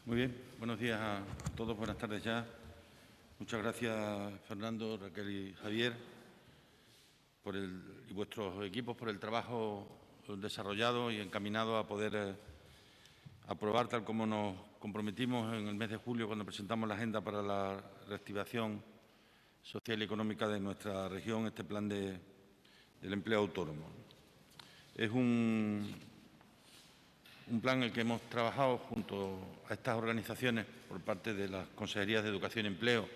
Muy bien, buenos días a todos, buenas tardes ya. Muchas gracias, Fernando, Raquel y Javier, y vuestros equipos por el trabajo desarrollado y encaminado a poder aprobar, tal como nos comprometimos en el mes de julio cuando presentamos la agenda para la reactivación social y económica de nuestra región, este plan del empleo autónomo. Es un plan en el que hemos trabajado junto a estas organizaciones por parte de las Consejerías de Educación y Empleo,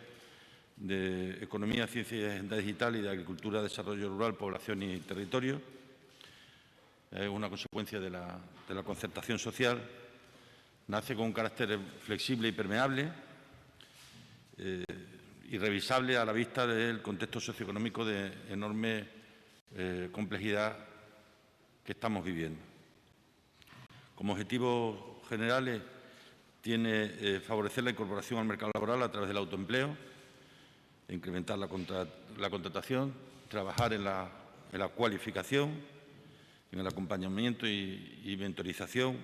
de Economía, Ciencia y Agenda Digital y de Agricultura, Desarrollo Rural, Población y Territorio. Es una consecuencia de la concertación social. Nace con un carácter flexible y permeable y revisable a la vista del contexto socioeconómico de enorme complejidad que estamos viviendo. Como objetivos generales tiene favorecer la incorporación al mercado laboral a través del autoempleo, incrementar la contratación, trabajar en la cualificación, en el acompañamiento y mentorización,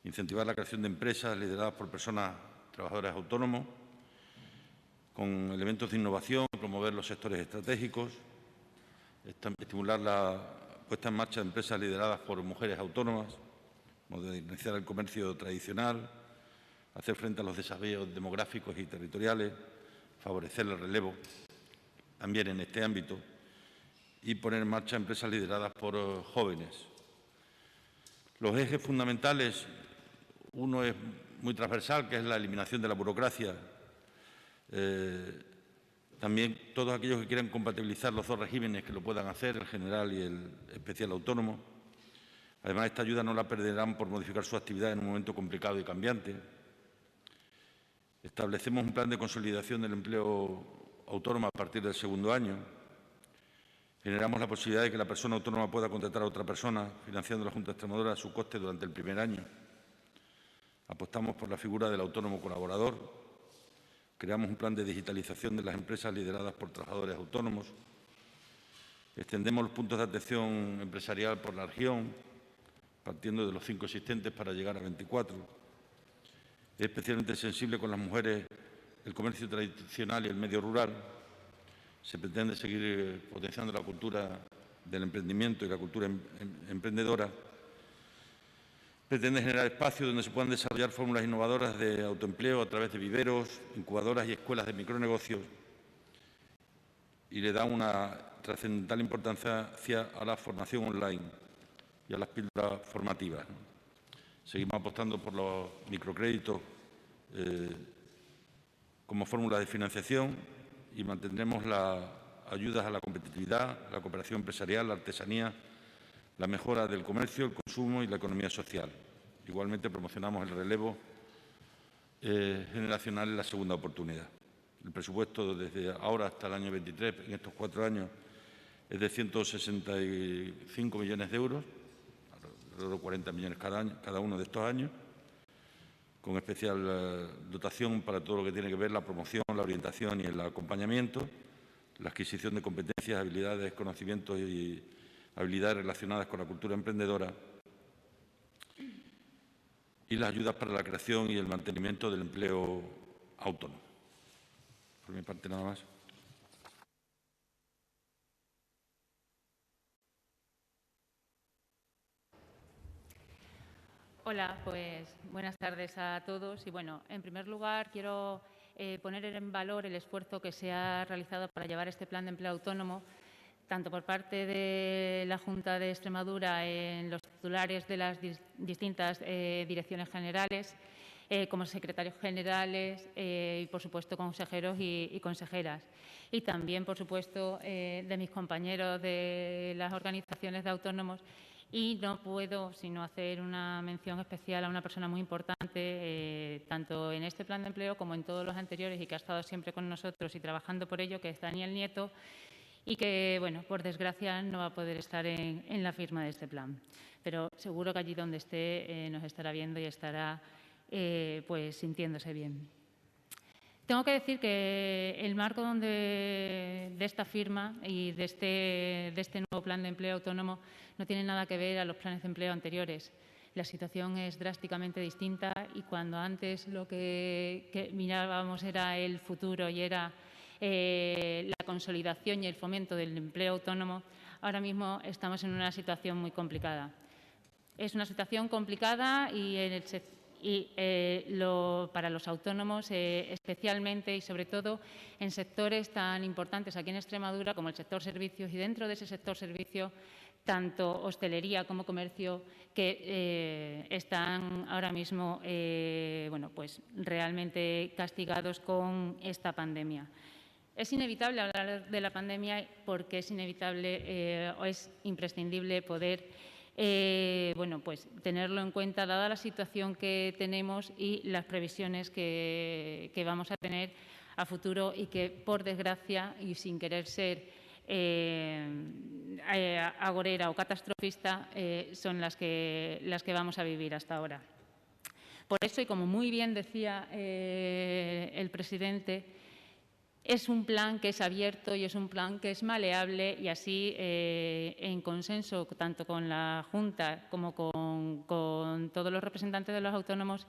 incentivar la creación de empresas lideradas por personas trabajadores autónomos, con elementos de innovación, promover los sectores estratégicos, estimular la puesta en marcha de empresas lideradas por mujeres autónomas, modernizar el comercio tradicional, hacer frente a los desafíos demográficos y territoriales, favorecer el relevo también en este ámbito y poner en marcha empresas lideradas por jóvenes. Los ejes fundamentales, uno es muy transversal, que es la eliminación de la burocracia. También todos aquellos que quieran compatibilizar los dos regímenes que lo puedan hacer, el general y el especial autónomo. Además, esta ayuda no la perderán por modificar su actividad en un momento complicado y cambiante. Establecemos un plan de consolidación del empleo autónomo a partir del segundo año. Generamos la posibilidad de que la persona autónoma pueda contratar a otra persona, financiando la Junta de Extremadura a su coste durante el primer año. Apostamos por la figura del autónomo colaborador. Creamos un plan de digitalización de las empresas lideradas por trabajadores autónomos. Extendemos los puntos de atención empresarial por la región, partiendo de los 5 existentes para llegar a 24. Es especialmente sensible con las mujeres, el comercio tradicional y el medio rural. Se pretende seguir potenciando la cultura del emprendimiento y la cultura emprendedora. Pretende generar espacios donde se puedan desarrollar fórmulas innovadoras de autoempleo a través de viveros, incubadoras y escuelas de micronegocios. Y le da una trascendental importancia a la formación online y a las píldoras formativas. Seguimos apostando por los microcréditos como fórmula de financiación y mantendremos las ayudas a la competitividad, la cooperación empresarial, la artesanía, la mejora del comercio, el consumo y la economía social. Igualmente promocionamos el relevo generacional en la segunda oportunidad. El presupuesto desde ahora hasta el año 23, en estos 4 años, es de 165 millones de euros, alrededor de 40 millones cada uno de estos años, con especial dotación para todo lo que tiene que ver la promoción, la orientación y el acompañamiento, la adquisición de competencias, habilidades, conocimientos y habilidades relacionadas con la cultura emprendedora y las ayudas para la creación y el mantenimiento del empleo autónomo. Por mi parte, nada más. Hola, pues buenas tardes a todos. Y bueno, en primer lugar quiero poner en valor el esfuerzo que se ha realizado para llevar este plan de empleo autónomo, tanto por parte de la Junta de Extremadura en los titulares de las distintas direcciones generales, como secretarios generales y, por supuesto, consejeros y consejeras. Y también, por supuesto, de mis compañeros de las organizaciones de autónomos. Y no puedo sino hacer una mención especial a una persona muy importante, tanto en este plan de empleo como en todos los anteriores y que ha estado siempre con nosotros y trabajando por ello, que es Daniel Nieto, y que, bueno, por desgracia no va a poder estar en la firma de este plan. Pero seguro que allí donde esté nos estará viendo y estará pues sintiéndose bien. Tengo que decir que el marco de esta firma y de este nuevo plan de empleo autónomo no tiene nada que ver a los planes de empleo anteriores. la situación es drásticamente distinta y cuando antes lo que mirábamos era el futuro y era la consolidación y el fomento del empleo autónomo, ahora mismo estamos en una situación muy complicada. Es una situación complicada para los autónomos, especialmente y sobre todo en sectores tan importantes aquí en Extremadura como el sector servicios, y dentro de ese sector servicio tanto hostelería como comercio, que están ahora mismo pues realmente castigados con esta pandemia. Es inevitable hablar de la pandemia porque es inevitable o es imprescindible poder pues tenerlo en cuenta, dada la situación que tenemos y las previsiones que vamos a tener a futuro y que, por desgracia, y sin querer ser agorera o catastrofista, son las que vamos a vivir hasta ahora. Por eso, y como muy bien decía el presidente, es un plan que es abierto y es un plan que es maleable y así, en consenso tanto con la Junta como con todos los representantes de los autónomos,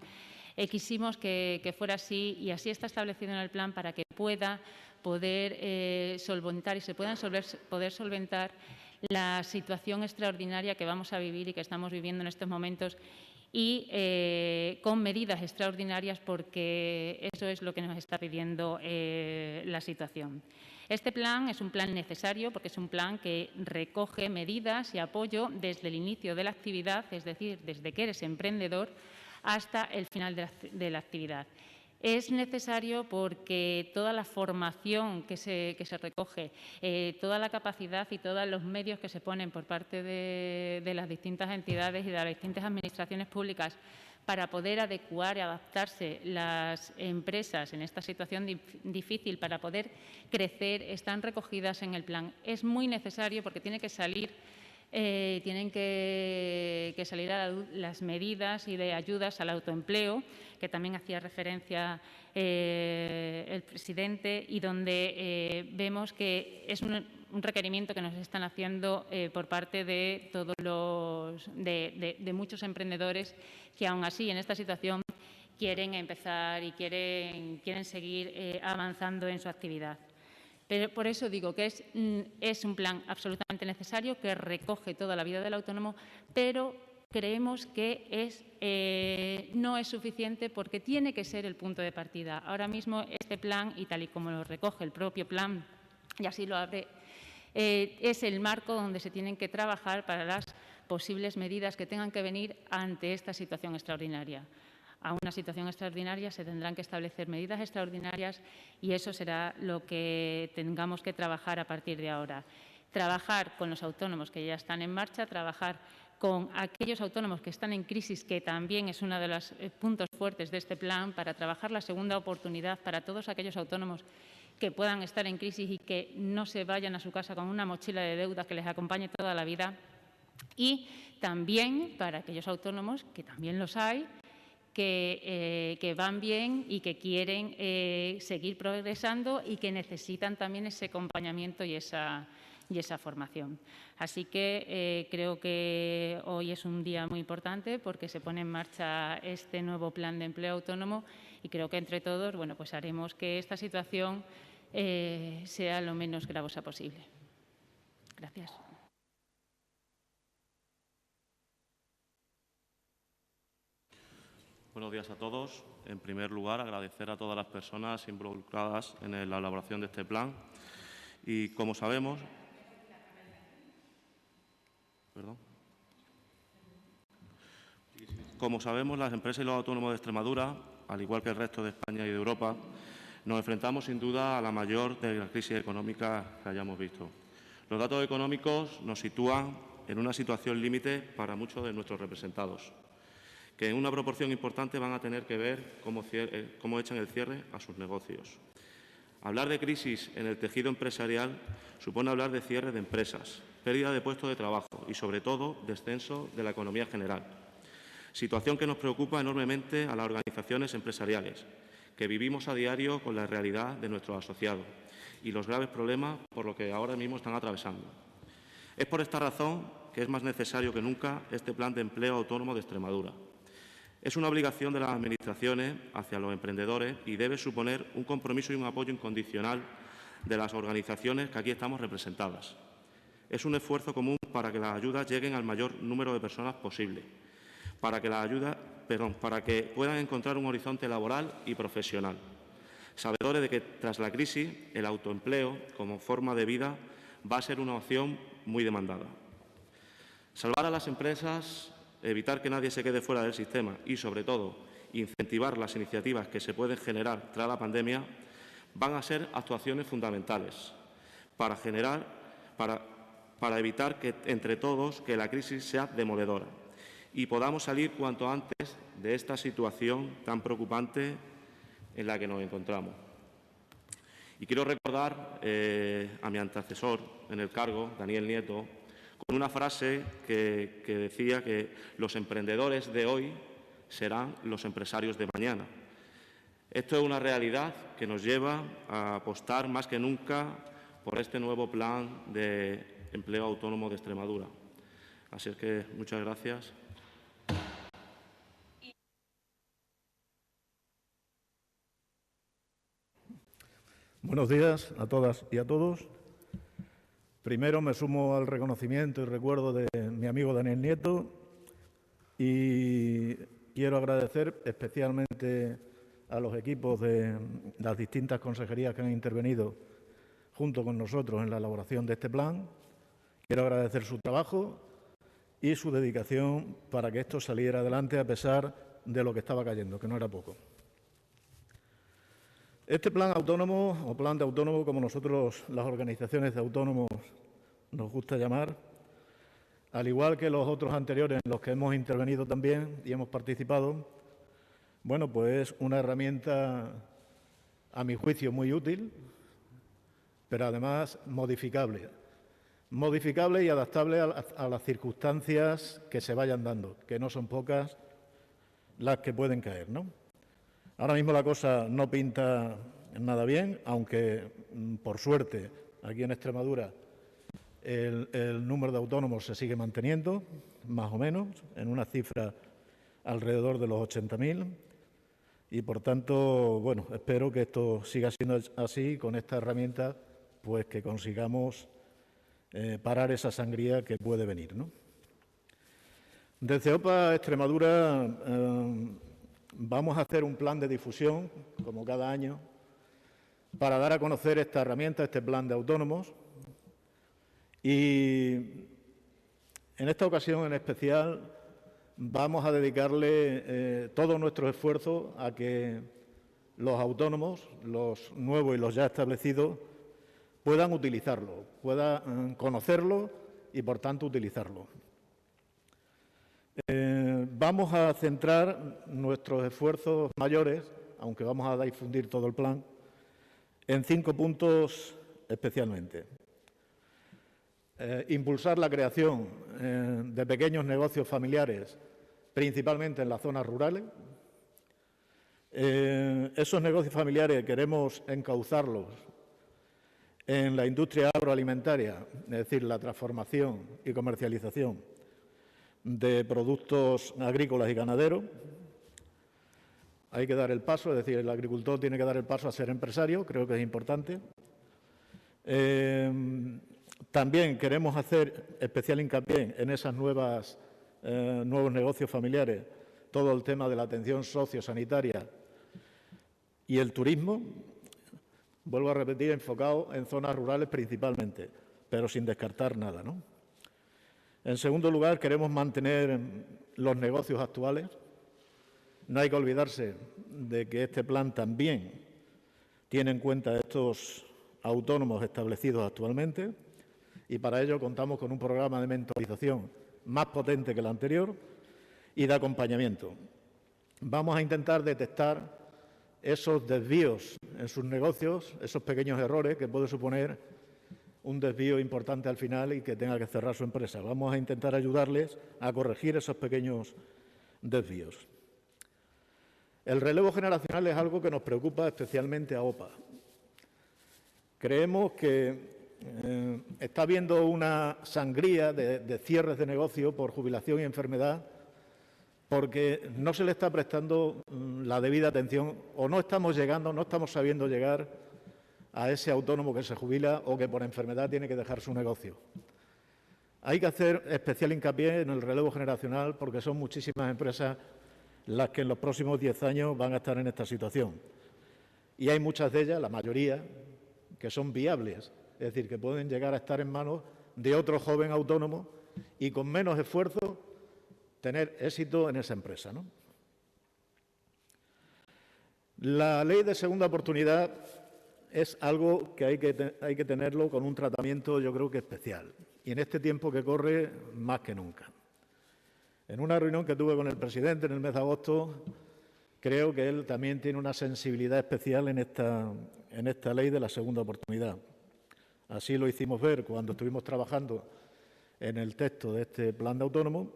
quisimos que fuera así y así está establecido en el plan para que pueda poder solventar y se puedan poder solventar la situación extraordinaria que vamos a vivir y que estamos viviendo en estos momentos y con medidas extraordinarias porque eso es lo que nos está pidiendo la situación. Este plan es un plan necesario porque es un plan que recoge medidas y apoyo desde el inicio de la actividad, es decir, desde que eres emprendedor hasta el final de la actividad. Es necesario porque toda la formación que se recoge, toda la capacidad y todos los medios que se ponen por parte de las distintas entidades y de las distintas administraciones públicas para poder adecuar y adaptarse las empresas en esta situación difícil para poder crecer, están recogidas en el plan. Es muy necesario porque tienen que salir a las medidas y de ayudas al autoempleo, que también hacía referencia el presidente, y donde vemos que es un requerimiento que nos están haciendo por parte de todos de muchos emprendedores que, aún así, en esta situación quieren empezar y quieren seguir avanzando en su actividad. Pero por eso digo que es un plan absolutamente necesario que recoge toda la vida del autónomo, pero creemos que no es suficiente porque tiene que ser el punto de partida. Ahora mismo este plan, y tal y como lo recoge el propio plan, y así lo abre, es el marco donde se tienen que trabajar para las posibles medidas que tengan que venir ante esta situación extraordinaria. A una situación extraordinaria se tendrán que establecer medidas extraordinarias y eso será lo que tengamos que trabajar a partir de ahora. Trabajar con los autónomos que ya están en marcha, trabajar con aquellos autónomos que están en crisis, que también es uno de los puntos fuertes de este plan, para trabajar la segunda oportunidad para todos aquellos autónomos que puedan estar en crisis y que no se vayan a su casa con una mochila de deudas que les acompañe toda la vida. Y también para aquellos autónomos, que también los hay, que van bien y que quieren seguir progresando y que necesitan también ese acompañamiento y esa formación. Así que creo que hoy es un día muy importante porque se pone en marcha este nuevo plan de empleo autónomo y creo que entre todos pues haremos que esta situación sea lo menos gravosa posible. Gracias. Buenos días a todos. En primer lugar, agradecer a todas las personas involucradas en la elaboración de este plan. Y como sabemos, las empresas y los autónomos de Extremadura, al igual que el resto de España y de Europa, nos enfrentamos sin duda a la mayor de las crisis económicas que hayamos visto. Los datos económicos nos sitúan en una situación límite para muchos de nuestros representados, que en una proporción importante van a tener que ver cómo echan el cierre a sus negocios. Hablar de crisis en el tejido empresarial supone hablar de cierre de empresas, pérdida de puestos de trabajo y, sobre todo, descenso de la economía general. Situación que nos preocupa enormemente a las organizaciones empresariales, que vivimos a diario con la realidad de nuestros asociados y los graves problemas por los que ahora mismo están atravesando. Es por esta razón que es más necesario que nunca este Plan de Empleo Autónomo de Extremadura. Es una obligación de las administraciones hacia los emprendedores y debe suponer un compromiso y un apoyo incondicional de las organizaciones que aquí estamos representadas. Es un esfuerzo común para que las ayudas lleguen al mayor número de personas posible, para que puedan encontrar un horizonte laboral y profesional, sabedores de que tras la crisis el autoempleo como forma de vida va a ser una opción muy demandada. Salvar a las empresas, evitar que nadie se quede fuera del sistema y, sobre todo, incentivar las iniciativas que se pueden generar tras la pandemia van a ser actuaciones fundamentales para evitar que, entre todos, que la crisis sea demoledora y podamos salir cuanto antes de esta situación tan preocupante en la que nos encontramos. Y quiero recordar a mi antecesor en el cargo, Daniel Nieto, con una frase que decía que los emprendedores de hoy serán los empresarios de mañana. Esto es una realidad que nos lleva a apostar más que nunca por este nuevo Plan de Empleo Autónomo de Extremadura. Así es que muchas gracias. Buenos días a todas y a todos. Primero me sumo al reconocimiento y recuerdo de mi amigo Daniel Nieto y quiero agradecer especialmente a los equipos de las distintas consejerías que han intervenido junto con nosotros en la elaboración de este plan. Quiero agradecer su trabajo y su dedicación para que esto saliera adelante a pesar de lo que estaba cayendo, que no era poco. Este plan autónomo, o plan de autónomo, como nosotros, las organizaciones de autónomos, nos gusta llamar, al igual que los otros anteriores en los que hemos intervenido también y hemos participado, bueno, pues es una herramienta, a mi juicio, muy útil, pero además modificable y adaptable a las circunstancias que se vayan dando, que no son pocas las que pueden caer, ¿no? Ahora mismo la cosa no pinta nada bien, aunque, por suerte, aquí en Extremadura el número de autónomos se sigue manteniendo, más o menos, en una cifra alrededor de los 80.000. Y, por tanto, bueno, espero que esto siga siendo así, con esta herramienta, pues que consigamos parar esa sangría que puede venir, ¿no? Desde OPA Extremadura vamos a hacer un plan de difusión, como cada año, para dar a conocer esta herramienta, este plan de autónomos. Y en esta ocasión en especial vamos a dedicarle todo nuestro esfuerzo a que los autónomos, los nuevos y los ya establecidos, puedan utilizarlo, puedan conocerlo y, por tanto, utilizarlo. Vamos a centrar nuestros esfuerzos mayores, aunque vamos a difundir todo el plan, en 5 puntos especialmente. Impulsar la creación de pequeños negocios familiares, principalmente en las zonas rurales. Esos negocios familiares queremos encauzarlos en la industria agroalimentaria, es decir, la transformación y comercialización de productos agrícolas y ganaderos. Hay que dar el paso, es decir, el agricultor tiene que dar el paso a ser empresario, creo que es importante. También queremos hacer especial hincapié en esos nuevos negocios familiares, todo el tema de la atención sociosanitaria y el turismo, vuelvo a repetir, enfocado en zonas rurales principalmente, pero sin descartar nada, ¿no? En segundo lugar, queremos mantener los negocios actuales. No hay que olvidarse de que este plan también tiene en cuenta estos autónomos establecidos actualmente y para ello contamos con un programa de mentorización más potente que el anterior y de acompañamiento. Vamos a intentar detectar esos desvíos en sus negocios, esos pequeños errores que puede suponer un desvío importante al final y que tenga que cerrar su empresa. Vamos a intentar ayudarles a corregir esos pequeños desvíos. El relevo generacional es algo que nos preocupa especialmente a OPA. Creemos que está habiendo una sangría de cierres de negocio por jubilación y enfermedad porque no se le está prestando la debida atención o no estamos llegando, no estamos sabiendo llegar a ese autónomo que se jubila o que por enfermedad tiene que dejar su negocio. Hay que hacer especial hincapié en el relevo generacional porque son muchísimas empresas las que en los próximos 10 años van a estar en esta situación. Y hay muchas de ellas, la mayoría, que son viables, es decir, que pueden llegar a estar en manos de otro joven autónomo y con menos esfuerzo tener éxito en esa empresa, ¿no? La ley de segunda oportunidad es algo que hay que tenerlo con un tratamiento, yo creo que especial. Y en este tiempo que corre, más que nunca. En una reunión que tuve con el presidente en el mes de agosto, creo que él también tiene una sensibilidad especial en esta ley de la segunda oportunidad. Así lo hicimos ver cuando estuvimos trabajando en el texto de este plan de autónomo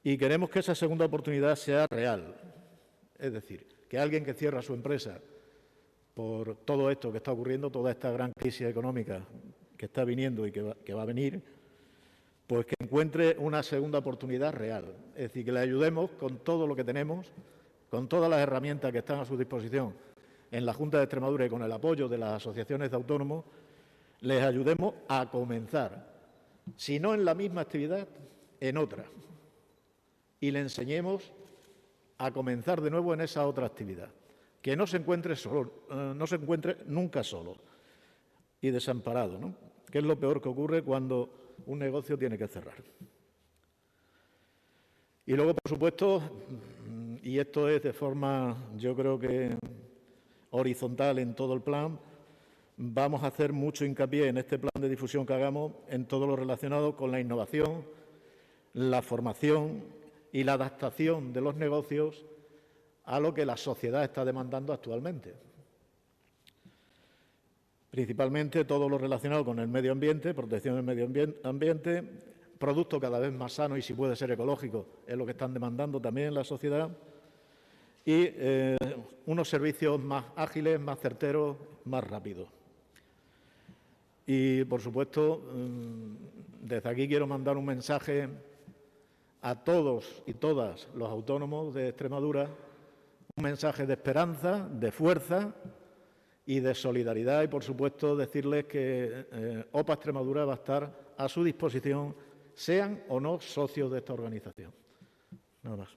y queremos que esa segunda oportunidad sea real. Es decir, que alguien que cierra su empresa por todo esto que está ocurriendo, toda esta gran crisis económica que está viniendo y que va a venir, pues que encuentre una segunda oportunidad real. Es decir, que le ayudemos con todo lo que tenemos, con todas las herramientas que están a su disposición en la Junta de Extremadura y con el apoyo de las asociaciones de autónomos, les ayudemos a comenzar, si no en la misma actividad, en otra. Y le enseñemos a comenzar de nuevo en esa otra actividad. Que no se encuentre solo, no se encuentre nunca solo y desamparado, ¿no? Que es lo peor que ocurre cuando un negocio tiene que cerrar. Y luego, por supuesto, y esto es de forma, yo creo que horizontal en todo el plan, vamos a hacer mucho hincapié en este plan de difusión que hagamos en todo lo relacionado con la innovación, la formación y la adaptación de los negocios a lo que la sociedad está demandando actualmente. Principalmente todo lo relacionado con el medio ambiente, protección del medio ambiente, productos cada vez más sanos y si puede ser ecológico, es lo que están demandando también la sociedad, y unos servicios más ágiles, más certeros, más rápidos. Y, por supuesto, desde aquí quiero mandar un mensaje a todos y todas los autónomos de Extremadura, un mensaje de esperanza, de fuerza y de solidaridad y, por supuesto, decirles que OPA Extremadura va a estar a su disposición, sean o no socios de esta organización. Nada más.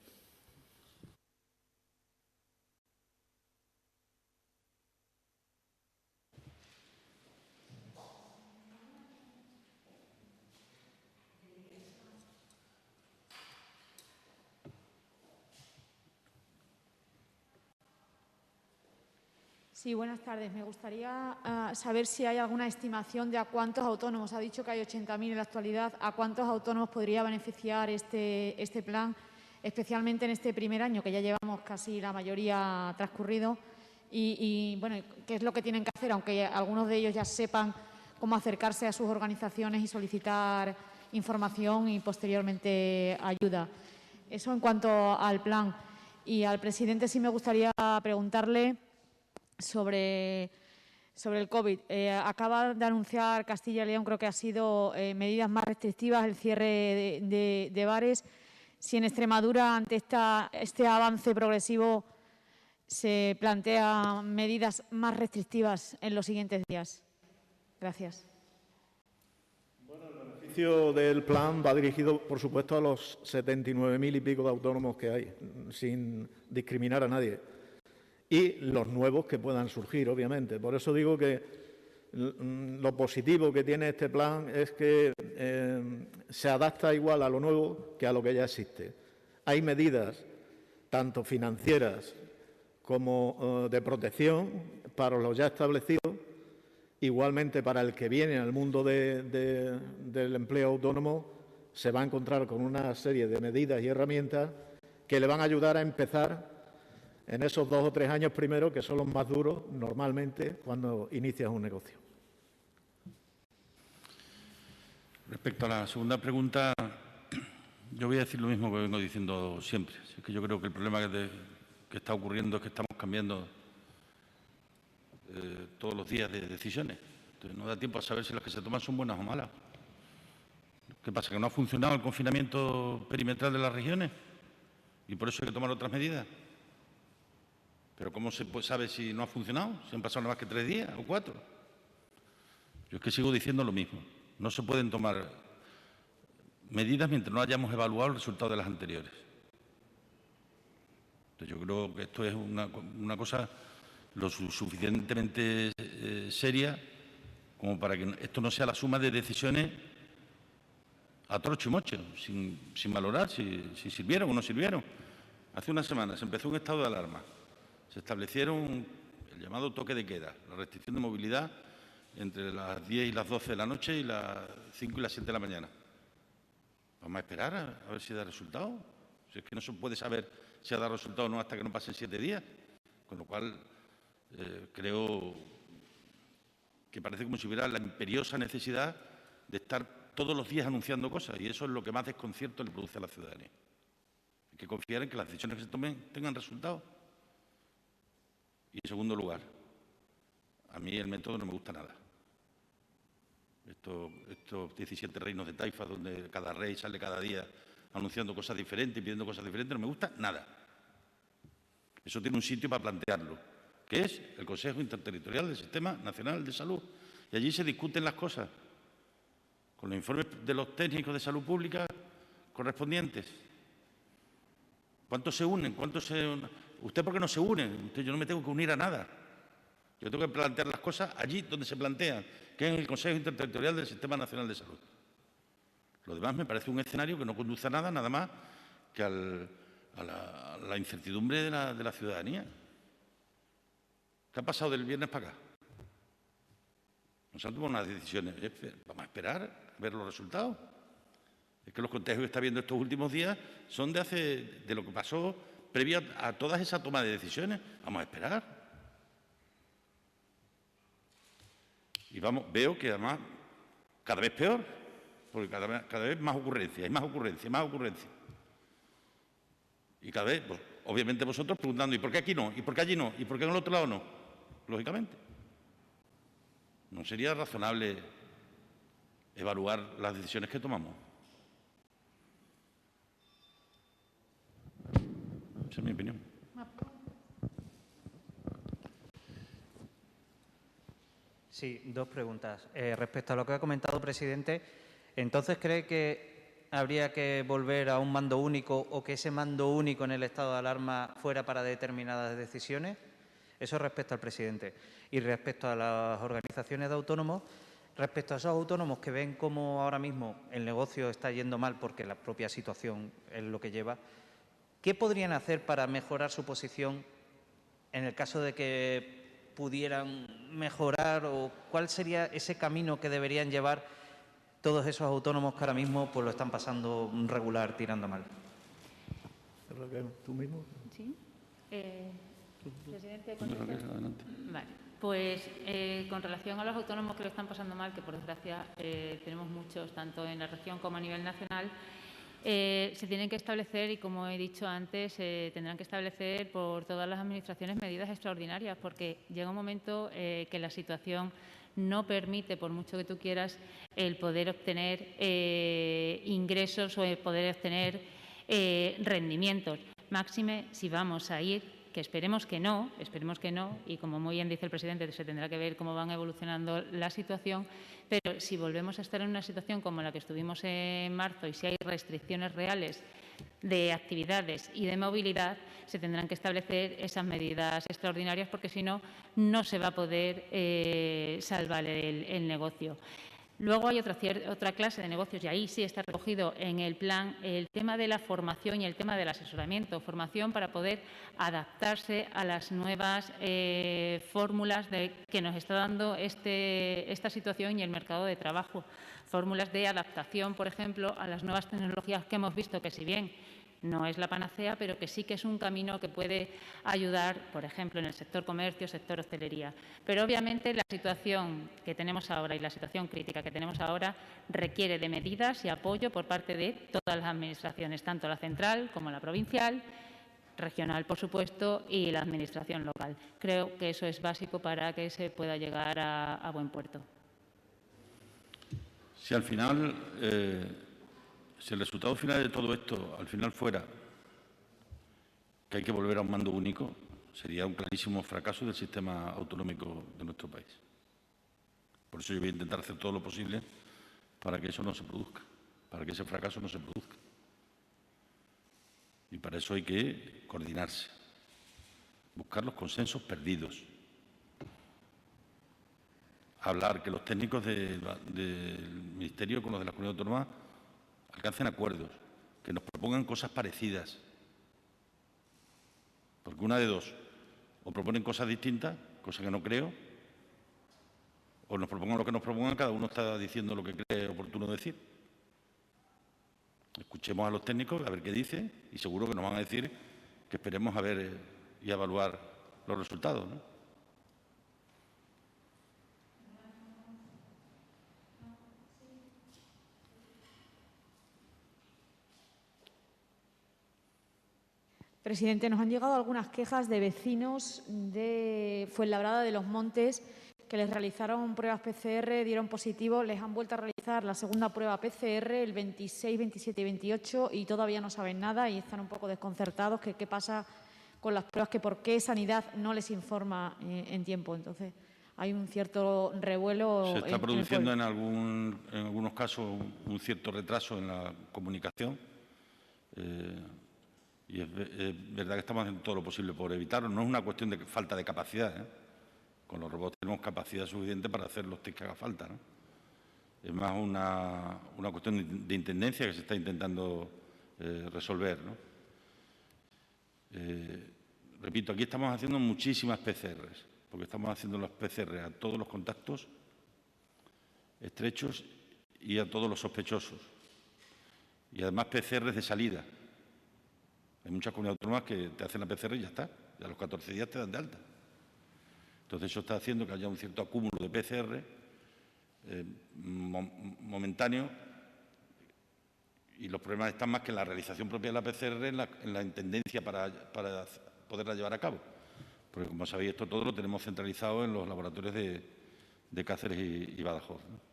Sí, buenas tardes. Me gustaría saber si hay alguna estimación de a cuántos autónomos, ha dicho que hay 80.000 en la actualidad, a cuántos autónomos podría beneficiar este plan, especialmente en este primer año, que ya llevamos casi la mayoría transcurrido, y bueno, qué es lo que tienen que hacer, aunque algunos de ellos ya sepan cómo acercarse a sus organizaciones y solicitar información y posteriormente ayuda. Eso en cuanto al plan. Y al presidente sí me gustaría preguntarle sobre el COVID. Acaba de anunciar Castilla y León, creo que ha sido medidas más restrictivas, el cierre de bares. Si en Extremadura, ante este avance progresivo, se plantean medidas más restrictivas en los siguientes días. Gracias. Bueno, el beneficio del plan va dirigido, por supuesto, a los 79.000 y pico de autónomos que hay, sin discriminar a nadie. Y los nuevos que puedan surgir, obviamente. Por eso digo que lo positivo que tiene este plan es que se adapta igual a lo nuevo que a lo que ya existe. Hay medidas, tanto financieras como de protección, para los ya establecidos, igualmente para el que viene al mundo del empleo autónomo, se va a encontrar con una serie de medidas y herramientas que le van a ayudar a empezar en esos 2 o 3 años primero, que son los más duros normalmente cuando inicias un negocio. Respecto a la segunda pregunta, yo voy a decir lo mismo que vengo diciendo siempre. Es que yo creo que el problema que está ocurriendo es que estamos cambiando todos los días de decisiones. Entonces, no da tiempo a saber si las que se toman son buenas o malas. ¿Qué pasa? ¿Que no ha funcionado el confinamiento perimetral de las regiones? Y por eso hay que tomar otras medidas. ¿Pero cómo se sabe si no ha funcionado? ¿Si han pasado nada más que 3 días o 4? Yo es que sigo diciendo lo mismo. No se pueden tomar medidas mientras no hayamos evaluado el resultado de las anteriores. Entonces, yo creo que esto es una cosa lo suficientemente seria como para que esto no sea la suma de decisiones a trocho y mocho, sin valorar si sirvieron o no sirvieron. Hace una semana se empezó un estado de alarma. Se establecieron el llamado toque de queda, la restricción de movilidad entre las 10 y las 12 de la noche y las 5 y las 7 de la mañana. Vamos a esperar a ver si da resultado. Si es que no se puede saber si ha dado resultado o no hasta que no pasen 7 días. Con lo cual, creo que parece como si hubiera la imperiosa necesidad de estar todos los días anunciando cosas, y eso es lo que más desconcierto le produce a la ciudadanía. Hay que confiar en que las decisiones que se tomen tengan resultados. Y en segundo lugar, a mí el método no me gusta nada. Estos 17 reinos de taifa, donde cada rey sale cada día anunciando cosas diferentes y pidiendo cosas diferentes, no me gusta nada. Eso tiene un sitio para plantearlo, que es el Consejo Interterritorial del Sistema Nacional de Salud. Y allí se discuten las cosas, con los informes de los técnicos de salud pública correspondientes. ¿Cuántos se unen? ¿Usted por qué no se une? Yo no me tengo que unir a nada. Yo tengo que plantear las cosas allí donde se plantean, que es en el Consejo Interterritorial del Sistema Nacional de Salud. Lo demás me parece un escenario que no conduce a nada más que a la incertidumbre de la ciudadanía. ¿Qué ha pasado del viernes para acá? Nos han tomado unas decisiones. Vamos a esperar a ver los resultados. Es que los contagios que está viendo estos últimos días son de lo que pasó previo a todas esas tomas de decisiones. Vamos a esperar. Y veo que además cada vez peor, porque cada vez más ocurrencias, y más ocurrencias, y más ocurrencias. Y cada vez, pues, obviamente vosotros preguntando, ¿y por qué aquí no? ¿Y por qué allí no? ¿Y por qué en el otro lado no? Lógicamente. ¿No sería razonable evaluar las decisiones que tomamos? Esa es mi opinión. Sí, 2 preguntas. Respecto a lo que ha comentado, presidente, ¿entonces cree que habría que volver a un mando único o que ese mando único en el estado de alarma fuera para determinadas decisiones? Eso respecto al presidente. Y respecto a las organizaciones de autónomos, respecto a esos autónomos que ven cómo ahora mismo el negocio está yendo mal porque la propia situación es lo que lleva, ¿qué podrían hacer para mejorar su posición en el caso de que pudieran mejorar, o cuál sería ese camino que deberían llevar todos esos autónomos que ahora mismo pues lo están pasando regular, tirando mal? ¿Tú mismo? Sí. Presidente, vale. Pues con relación a los autónomos que lo están pasando mal, que por desgracia tenemos muchos, tanto en la región como a nivel nacional, se tienen que establecer, y como he dicho antes, tendrán que establecer por todas las administraciones medidas extraordinarias, porque llega un momento que la situación no permite, por mucho que tú quieras, el poder obtener ingresos o el poder obtener rendimientos. Máxime si vamos a ir, que esperemos que no, y como muy bien dice el presidente, se tendrá que ver cómo van evolucionando la situación, pero si volvemos a estar en una situación como la que estuvimos en marzo y si hay restricciones reales de actividades y de movilidad, se tendrán que establecer esas medidas extraordinarias, porque si no, no se va a poder salvar el negocio. Luego hay otra clase de negocios, y ahí sí está recogido en el plan el tema de la formación y el tema del asesoramiento. Formación para poder adaptarse a las nuevas fórmulas que nos está dando esta situación y el mercado de trabajo. Fórmulas de adaptación, por ejemplo, a las nuevas tecnologías que hemos visto que, si bien no es la panacea, pero que sí que es un camino que puede ayudar, por ejemplo, en el sector comercio, sector hostelería. Pero obviamente la situación que tenemos ahora y la situación crítica que tenemos ahora requiere de medidas y apoyo por parte de todas las administraciones, tanto la central como la provincial, regional, por supuesto, y la administración local. Creo que eso es básico para que se pueda llegar a buen puerto. Si al final, si el resultado final de todo esto, al final fuera que hay que volver a un mando único, sería un clarísimo fracaso del sistema autonómico de nuestro país. Por eso yo voy a intentar hacer todo lo posible para que eso no se produzca, para que ese fracaso no se produzca. Y para eso hay que coordinarse, buscar los consensos perdidos, hablar, que los técnicos del Ministerio con los de la Comunidad Autónoma alcancen acuerdos, que nos propongan cosas parecidas. Porque una de dos, o proponen cosas distintas, cosa que no creo, o nos propongan lo que nos propongan, cada uno está diciendo lo que cree oportuno decir. Escuchemos a los técnicos a ver qué dicen y seguro que nos van a decir que esperemos a ver y a evaluar los resultados, ¿no? Presidente, nos han llegado algunas quejas de vecinos de Fuenlabrada de los Montes que les realizaron pruebas PCR, dieron positivo, les han vuelto a realizar la segunda prueba PCR el 26, 27 y 28 y todavía no saben nada y están un poco desconcertados. ¿Qué pasa con las pruebas? ¿Por qué Sanidad no les informa en tiempo? Entonces, hay un cierto revuelo. Se está produciendo en algunos casos un cierto retraso en la comunicación. Y es verdad que estamos haciendo todo lo posible por evitarlo. No es una cuestión de falta de capacidad, ¿eh? Con los robots tenemos capacidad suficiente para hacer los test que haga falta, ¿no? Es más una cuestión de intendencia que se está intentando resolver, ¿no? Repito, aquí estamos haciendo muchísimas PCRs, porque estamos haciendo las PCR a todos los contactos estrechos y a todos los sospechosos. Y además PCRs de salida. Hay muchas comunidades autónomas que te hacen la PCR y ya está. Y a los 14 días te dan de alta. Entonces eso está haciendo que haya un cierto acúmulo de PCR momentáneo y los problemas están más que en la realización propia de la PCR, en la intendencia para poderla llevar a cabo. Porque como sabéis, esto todo lo tenemos centralizado en los laboratorios de Cáceres y Badajoz, ¿no?